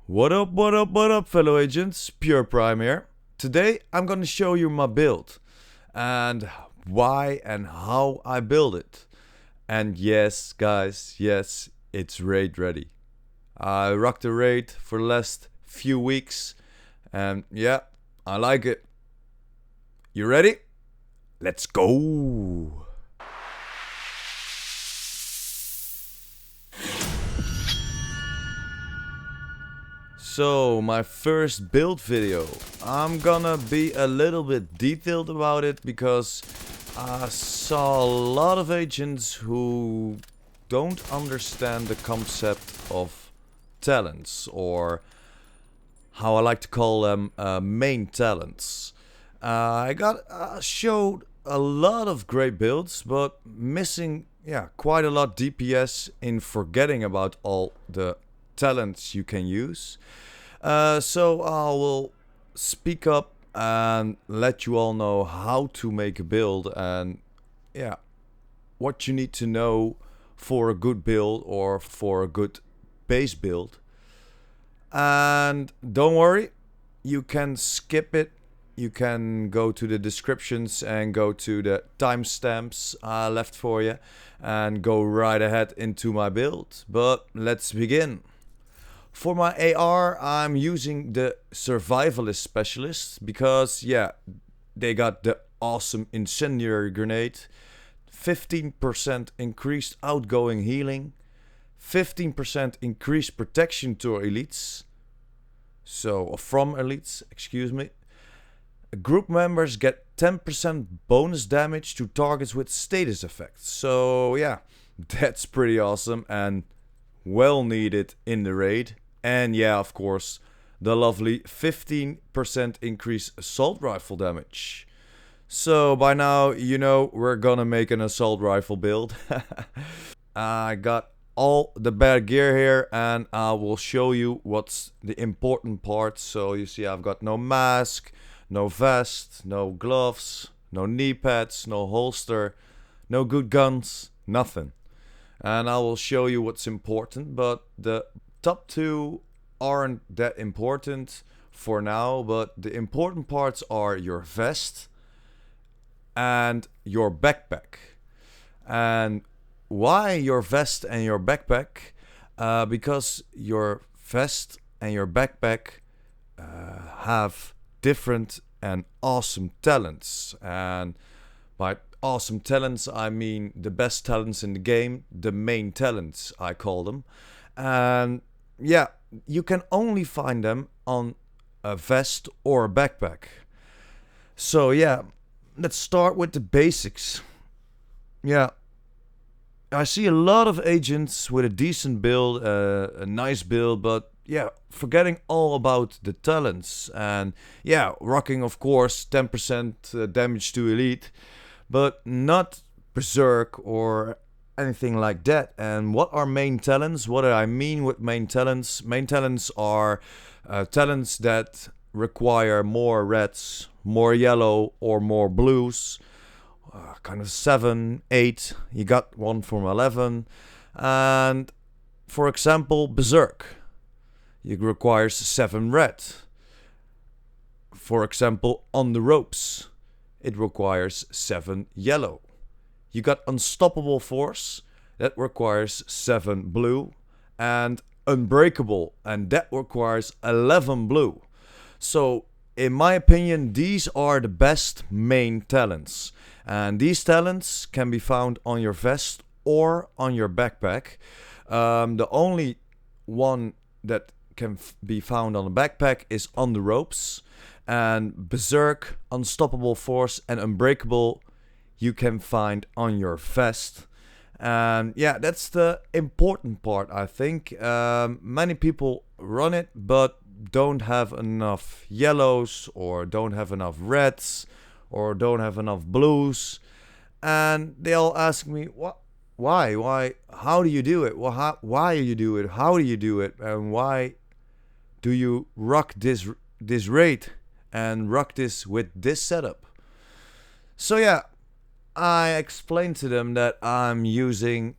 What up, fellow agents? PurePrime here. Today I'm gonna show you my build and why and how I build it. And yes, guys, yes, it's raid ready. I rocked the raid for the last few weeks, and yeah, I like it. You ready? Let's go! So, my first build video. I'm gonna be a little bit detailed about it because I saw a lot of agents who don't understand the concept of talents, or how I like to call them, main talents. I got showed a lot of great builds, but missing quite a lot DPS in forgetting about all the talents you can use. So I will speak up and let you all know how to make a build and what you need to know for a good build or for a good base build. And don't worry, you can skip it. You can go to the descriptions and go to the timestamps I left for you and go right ahead into my build. But let's begin. For my AR, I'm using the Survivalist Specialist because, they got the awesome Incendiary Grenade, 15% increased outgoing healing, 15% increased protection to elites, from elites, excuse me. Group members get 10% bonus damage to targets with status effects. So yeah, that's pretty awesome and well needed in the raid. And yeah, of course, the lovely 15% increase assault rifle damage. So by now, you know we're gonna make an assault rifle build. I got all the bad gear here and I will show you what's the important part. So you see I've got no mask, no vest, no gloves, no knee pads, no holster, no good guns, nothing. And I will show you what's important, but the top two aren't that important for now, but the important parts are your vest and your backpack. And why your vest and your backpack? Because your vest and your backpack have different and awesome talents. And by awesome talents, I mean the best talents in the game, the main talents, I call them. And yeah, you can only find them on a vest or a backpack. So yeah, let's start with the basics. Yeah, I see a lot of agents with a decent build, a nice build, but yeah, forgetting all about the talents. And yeah, rocking of course 10% damage to elite, but not berserk or anything like that. And what are main talents? What do I mean with main talents? Main talents are talents that require more reds, more yellow, or more blues. Kind of 7, 8. You got one from 11. And for example, berserk. It requires 7 red. For example, on the ropes, it requires 7 yellow. You got unstoppable force, that requires 7 blue, and unbreakable, and that requires 11 blue. So in my opinion, these are the best main talents, and these talents can be found on your vest or on your backpack. The only one that can be found on the backpack is on the ropes, and berserk, unstoppable force, and unbreakable you can find on your vest. And yeah, that's the important part, I think. Many people run it but don't have enough yellows, or don't have enough reds, or don't have enough blues, and they all ask me, what, why, how do you do it? Well, why do you do it? How do you do it? And why do you rock this raid and rock this with this setup? So yeah, I explained to them that I'm using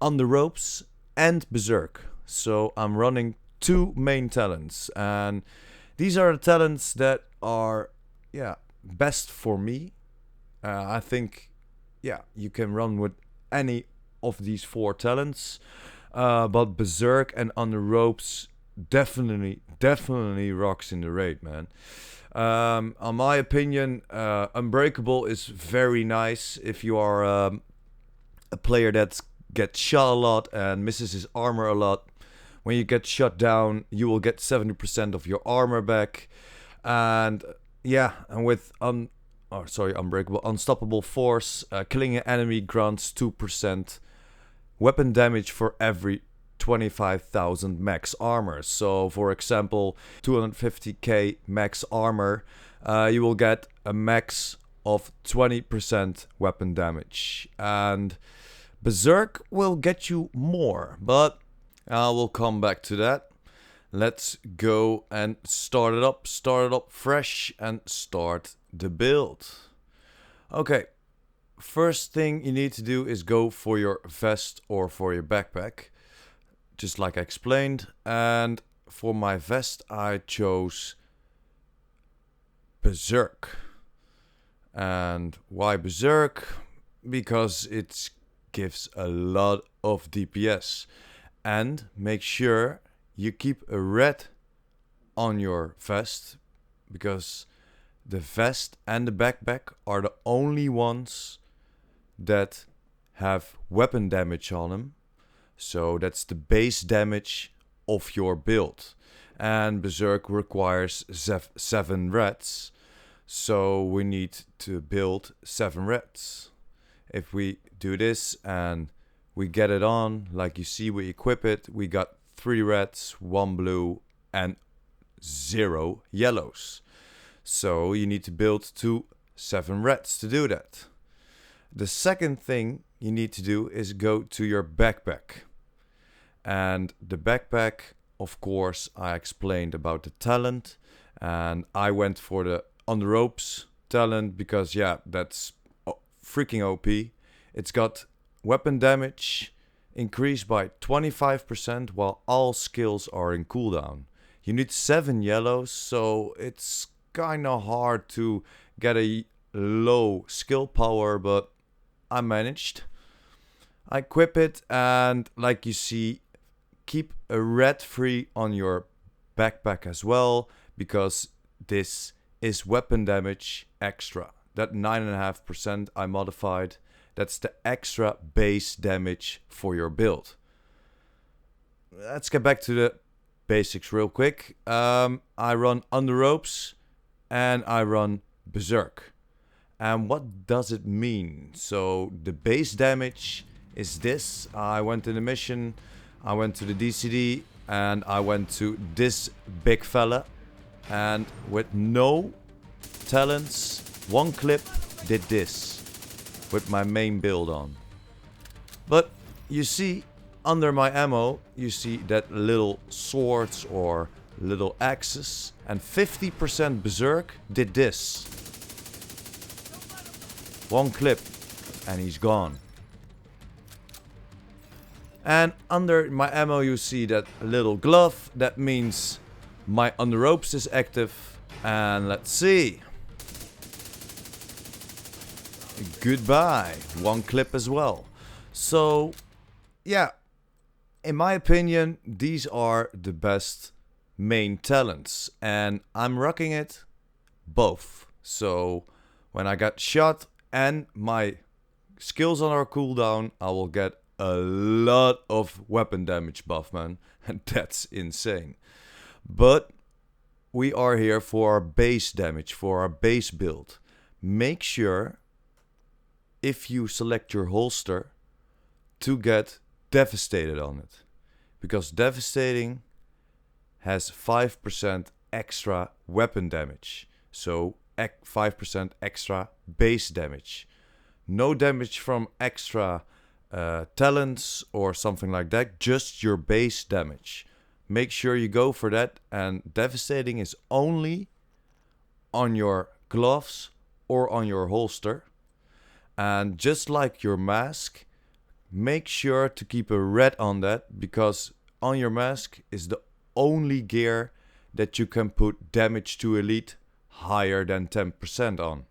on the ropes and berserk. So I'm running two main talents, and these are the talents that are, yeah, best for me. I think, yeah, you can run with any of these four talents, but Berserk and On the Ropes definitely rocks in the raid, man. On my opinion, Unbreakable is very nice if you are a player that gets shot a lot and misses his armor a lot. When you get shot down, you will get 70% of your armor back. And yeah, and with Unbreakable, Unstoppable Force, killing an enemy grants 2% weapon damage for every 25,000 max armor. So for example, 250k max armor, you will get a max of 20% weapon damage. And Berserk will get you more, but I will come back to that. Let's go and start it up fresh and start the build. Okay, first thing you need to do is go for your vest or for your backpack, just like I explained. And for my vest I chose Berserk. And why Berserk? Because it gives a lot of DPS. And make sure you keep a red on your vest, because the vest and the backpack are the only ones that have weapon damage on them. So that's the base damage of your build. And Berserk requires 7 reds. So we need to build 7 reds. If we do this and we get it on, like you see, we equip it, we got 3 reds, 1 blue and 0 yellows. So you need to build 7 reds to do that. The second thing you need to do is go to your backpack. And the backpack, of course, I explained about the talent. And I went for the On the Ropes talent because, yeah, that's freaking OP. It's got weapon damage increased by 25% while all skills are in cooldown. You need 7 yellows, so it's kinda hard to get a low skill power, but I managed. I equip it, and like you see, keep a red free on your backpack as well, because this is weapon damage extra. That 9.5% I modified. That's the extra base damage for your build. Let's get back to the basics real quick. I run On the Ropes and I run Berserk. And what does it mean? So the base damage is this. I went to the mission, I went to the DCD, and I went to this big fella. And with no talents, one clip did this with my main build on. But you see, under my ammo, you see that little swords or little axes, and 50% Berserk did this. One clip and he's gone. And under my ammo you see that little glove. That means my On the Ropes is active. And let's see. Goodbye. One clip as well. So, yeah. In my opinion, these are the best main talents. And I'm rocking it both. So, when I got shot and my skills on our cooldown, I will get a lot of weapon damage buff, man. And that's insane. But we are here for our base damage, for our base build. Make sure, if you select your holster, to get Devastated on it. Because Devastating has 5% extra weapon damage. So 5% extra base damage. No damage from extra talents or something like that. Just your base damage. Make sure you go for that. And Devastating is only on your gloves or on your holster. And just like your mask, make sure to keep a red on that, because on your mask is the only gear that you can put damage to elite higher than 10% on.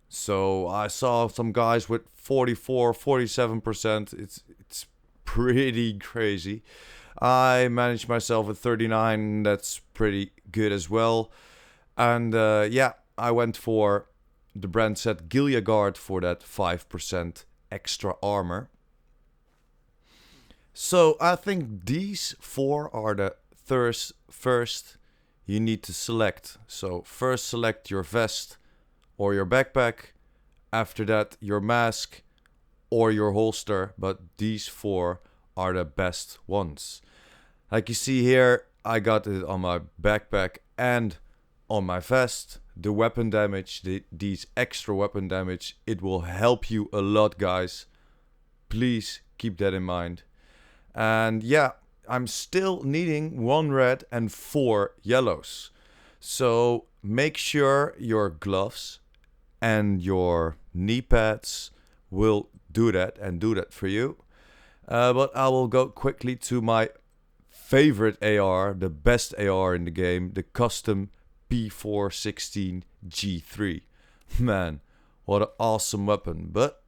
So I saw some guys with 44, 47%. It's pretty crazy. I managed myself at 39. That's pretty good as well. And yeah, I went for the brand set Gilia Guard for that 5% extra armor. So I think these 4 are the first you need to select. So first select your vest or your backpack. After that, your mask or your holster. But these 4 are the best ones. Like you see here, I got it on my backpack and on my vest. The weapon damage, these extra weapon damage, it will help you a lot, guys. Please keep that in mind. And yeah, I'm still needing 1 red and 4 yellows. So make sure your gloves and your knee pads will do that and do that for you. But I will go quickly to my favorite AR, the best AR in the game, the custom P416 G3. Man, what an awesome weapon. But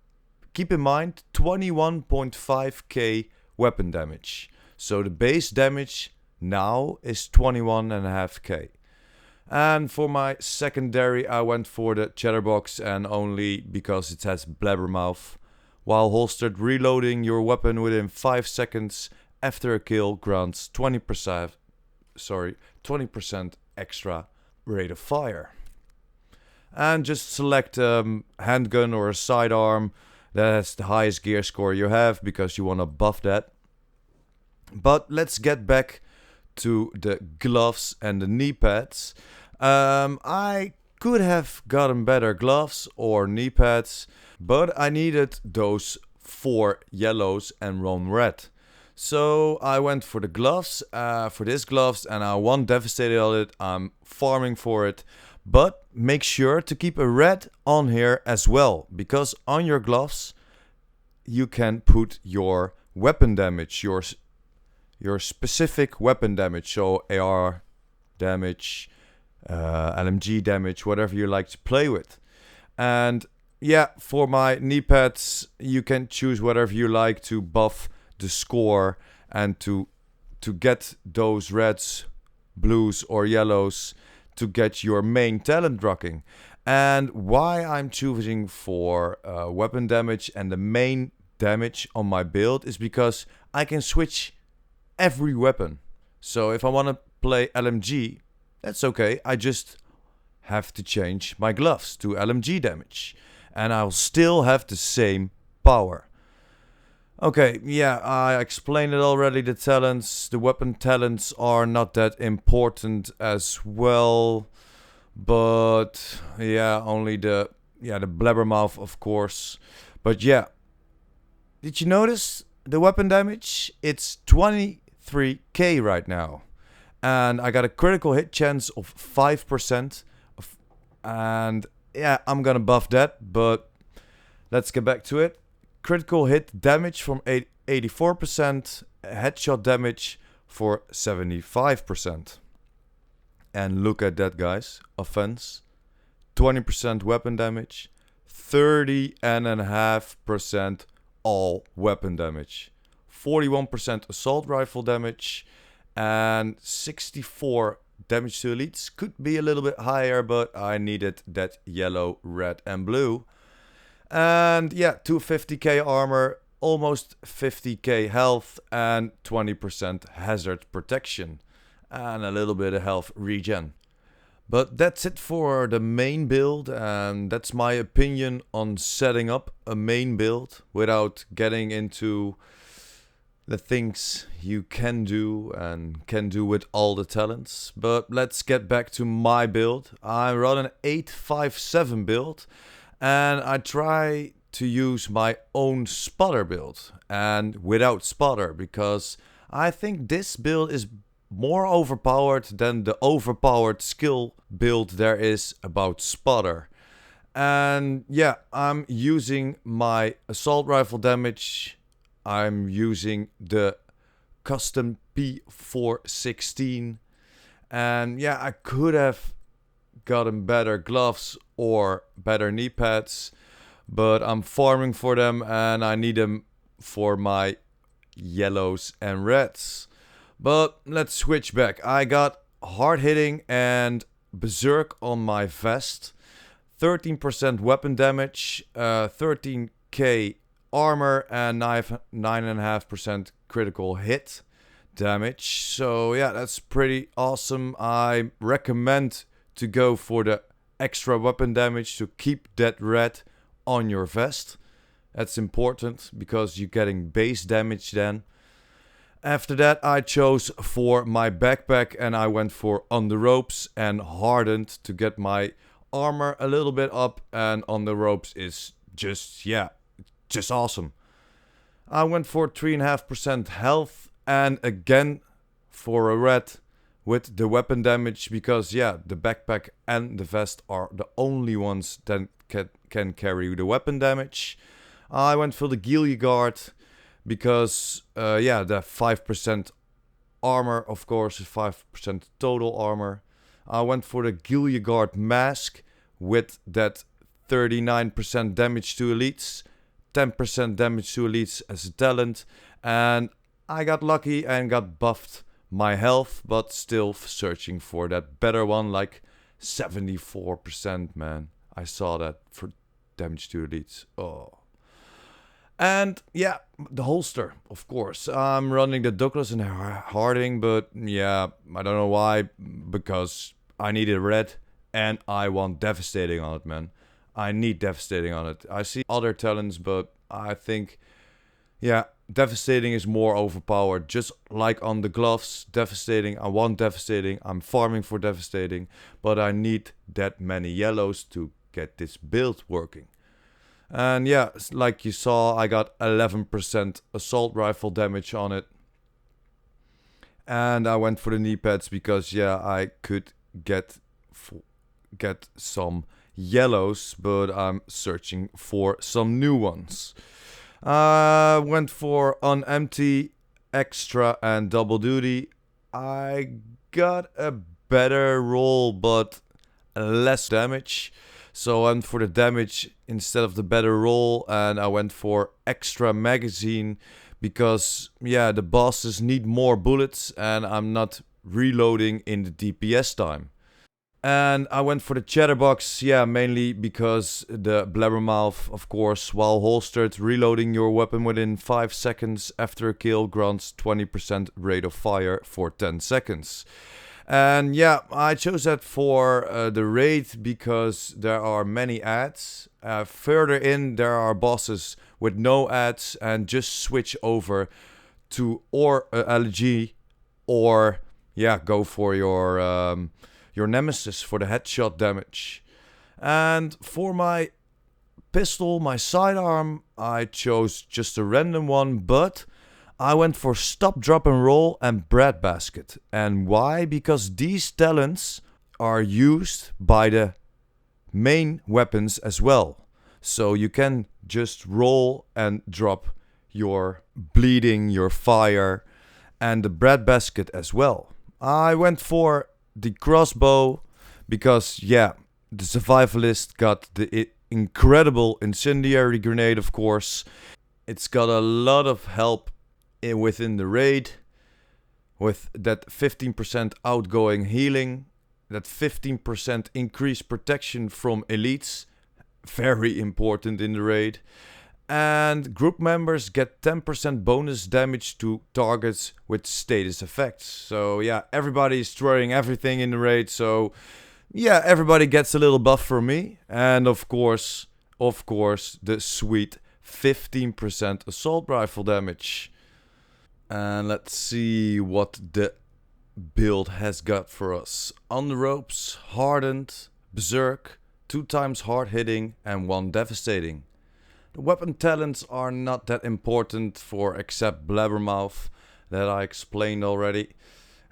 keep in mind, 21.5k weapon damage. So the base damage now is 21.5k. And for my secondary, I went for the Chatterbox, and only because it has Blabbermouth. While holstered, reloading your weapon within 5 seconds after a kill grants 20% extra rate of fire. And just select a handgun or a sidearm that has the highest gear score you have, because you want to buff that. But let's get back to the gloves and the knee pads. I could have gotten better gloves or knee pads, but I needed those 4 yellows and 1 red. So I went for the gloves, for these gloves, and I won Devastated on it. I'm farming for it. But make sure to keep a red on here as well, because on your gloves you can put your weapon damage, your specific weapon damage, so AR damage, LMG damage, whatever you like to play with. And yeah, for my knee pads, you can choose whatever you like to buff the score and to get those reds, blues or yellows to get your main talent rocking. And why I'm choosing for weapon damage and the main damage on my build is because I can switch every weapon. So if I want to play LMG, that's okay. I just have to change my gloves to LMG damage, and I'll still have the same power. Okay, yeah, I explained it already. The talents, the weapon talents are not that important as well. But yeah, only the Blabbermouth, of course. But yeah, did you notice the weapon damage? It's 23k right now. And I got a critical hit chance of 5%. And yeah, I'm gonna buff that, but let's get back to it. Critical hit damage from 84%, headshot damage for 75%. And look at that, guys. Offense, 20% weapon damage, 30.5% all weapon damage, 41% assault rifle damage, and 64 damage to elites. Could be a little bit higher, but I needed that yellow, red, and blue. And yeah, 250k armor, almost 50k health, and 20% hazard protection, and a little bit of health regen. But that's it for the main build, and that's my opinion on setting up a main build without getting into the things you can do and can do with all the talents. But let's get back to my build. I run an 857 build, and I try to use my own spotter build and without spotter, because I think this build is more overpowered than the overpowered skill build there is about spotter. And yeah, I'm using my assault rifle damage. I'm using the custom P416. And yeah, I could have gotten better gloves or better knee pads, but I'm farming for them and I need them for my yellows and reds. But let's switch back. I got hard hitting and berserk on my vest, 13% weapon damage, 13k armor, and 9.5% critical hit damage. So yeah, that's pretty awesome. I recommend to go for the extra weapon damage to keep that red on your vest. That's important because you're getting base damage then. After that, I chose for my backpack and I went for on the ropes and hardened to get my armor a little bit up, and on the ropes is just awesome. I went for 3.5% health and again for a red with the weapon damage because yeah, the backpack and the vest are the only ones that can carry the weapon damage. I went for the Ghillie Guard because yeah, the 5% armor, of course, is 5% total armor. I went for the Ghillie Guard mask with that 39% damage to elites, 10% damage to elites as a talent, and I got lucky and got buffed my health, but still searching for that better one, like 74%, man. I saw that for damage to elites. Oh. And yeah, the holster, of course. I'm running the Douglas and Harding, but yeah, I don't know why, because I needed red and I want devastating on it, man. I need devastating on it. I see other talents, but I think, yeah, devastating is more overpowered. Just like on the gloves, devastating. I want devastating. I'm farming for devastating, but I need that many yellows to get this build working. And yeah, like you saw, I got 11% assault rifle damage on it. And I went for the knee pads because yeah, I could get some yellows, but I'm searching for some new ones. I went for on empty, extra, and double duty. I got a better roll, but less damage. So I went for the damage instead of the better roll, and I went for extra magazine because yeah, the bosses need more bullets and I'm not reloading in the DPS time. And I went for the chatterbox, yeah, mainly because the blabbermouth, of course, while holstered, reloading your weapon within 5 seconds after a kill grants 20% rate of fire for 10 seconds. And yeah, I chose that for the raid because there are many ads. Further in, there are bosses with no ads, and just switch over to or LG, or yeah, go for your Nemesis for the headshot damage. And for my pistol, my sidearm, I chose just a random one, but I went for stop, drop and roll and breadbasket. And why? Because these talents are used by the main weapons as well. So you can just roll and drop your bleeding, your fire, and the breadbasket as well. I went for the crossbow because yeah, the survivalist got the incredible incendiary grenade, of course. It's got a lot of help within the raid with that 15% outgoing healing, that 15% increased protection from elites, very important in the raid. And group members get 10% bonus damage to targets with status effects. So yeah, everybody's throwing everything in the raid. So yeah, everybody gets a little buff from me. And of course, the sweet 15% assault rifle damage. And let's see what the build has got for us. On the ropes, hardened, berserk, 2 times hard hitting and 1 devastating. The weapon talents are not that important for except blabbermouth that I explained already.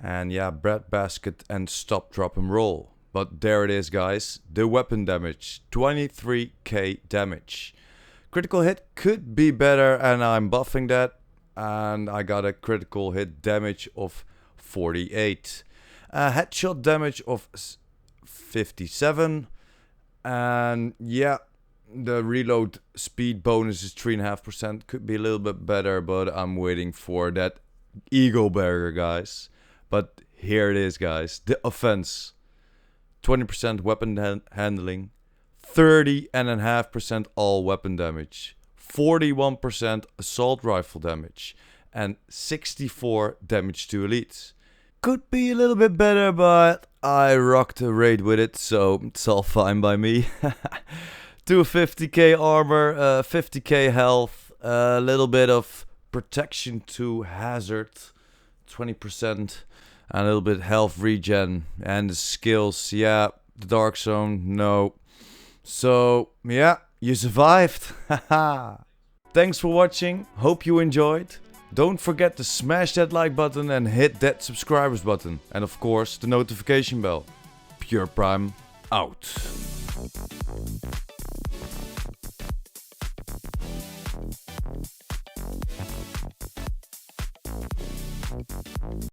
And yeah, breadbasket and stop, drop and roll. But there it is, guys. The weapon damage, 23k damage. Critical hit could be better and I'm buffing that. and I got a critical hit damage of 48. Headshot damage of 57. And yeah, the reload speed bonus is 3.5%. Could be a little bit better, but I'm waiting for that Eagle Barrier, guys. But here it is, guys. The offense. 20% weapon handling. 30.5% all weapon damage. 41% assault rifle damage. And 64 damage to elites. Could be a little bit better, but I rocked a raid with it, so it's all fine by me. 250k armor, 50k health, a little bit of protection to hazard, 20%, and a little bit health regen. And the skills, yeah, the dark zone, no. So, yeah, you survived. Thanks for watching, hope you enjoyed. Don't forget to smash that like button and hit that subscribers button. And of course, the notification bell. PurePrime out.